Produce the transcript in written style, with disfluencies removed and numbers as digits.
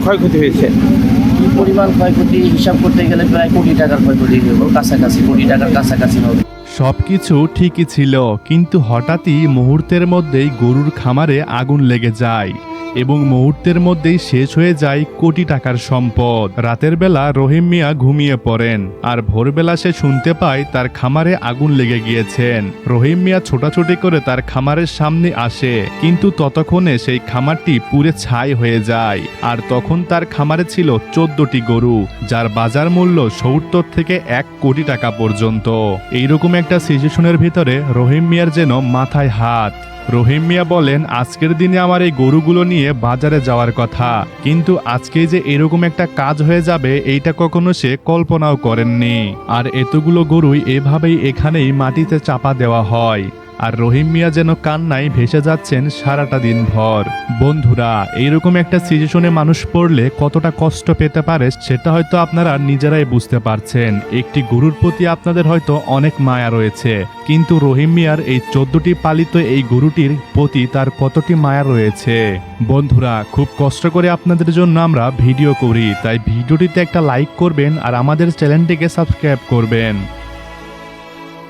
ক্ষয়ক্ষতি হয়েছে? কি পরিমাণ ক্ষয়ক্ষতি হিসাব করতে গেলে প্রায় কোটি টাকার ক্ষয়ক্ষতি হলো, কাছাকাছি কোটি টাকার কাছাকাছি হবে। সবকিছু ঠিকই ছিল, কিন্তু হঠাৎই মুহূর্তের মধ্যেই গরুর খামারে আগুন লেগে যায় এবং মুহূর্তের মধ্যেই শেষ হয়ে যায় কোটি টাকার সম্পদ। রাতের বেলা রহিম মিয়া ঘুমিয়ে পড়েন আর ভোরবেলা সে শুনতে পায় তার খামারে আগুন লেগে গিয়েছেন। রহিম মিয়া ছোটাছুটি করে তার খামারের সামনে আসে, কিন্তু ততক্ষণে সেই খামারটি পুড়ে ছাই হয়ে যায়। আর তখন তার খামারে ছিল 14টি গরু, যার বাজার মূল্য 70 থেকে 1 কোটি টাকা পর্যন্ত। এইরকম একটা সিচুয়েশনের ভিতরে রহিম মিয়ার যেন মাথায় হাত। রহিম মিয়া বলেন, আজকের দিনে আমার এই গরুগুলো নিয়ে বাজারে যাওয়ার কথা, কিন্তু আজকে যে এরকম একটা কাজ হয়ে যাবে এইটা কখনো সে কল্পনাও করেননি। আর এতগুলো গরুই এভাবেই এখানেই মাটিতে চাপা দেওয়া হয়। আর রহিম মিয়া যেন কান্নায় ভেসে যাচ্ছেন সারাটা দিন ভর। বন্ধুরা, এইরকম একটা সিচুয়েশনে মানুষ পড়লে কতটা কষ্ট পেতে পারে সেটা হয়তো আপনারা নিজেরাই বুঝতে পারছেন। একটি গরুর প্রতি আপনাদের হয়তো অনেক মায়া রয়েছে, কিন্তু রহিম মিয়ার এই 14টি পালিত এই গরুটির প্রতি তার কতটি মায়া রয়েছে। বন্ধুরা, খুব কষ্ট করে আপনাদের জন্য আমরা ভিডিও করি, তাই ভিডিওটিতে একটা লাইক করবেন আর আমাদের চ্যানেলটিকে সাবস্ক্রাইব করবেন।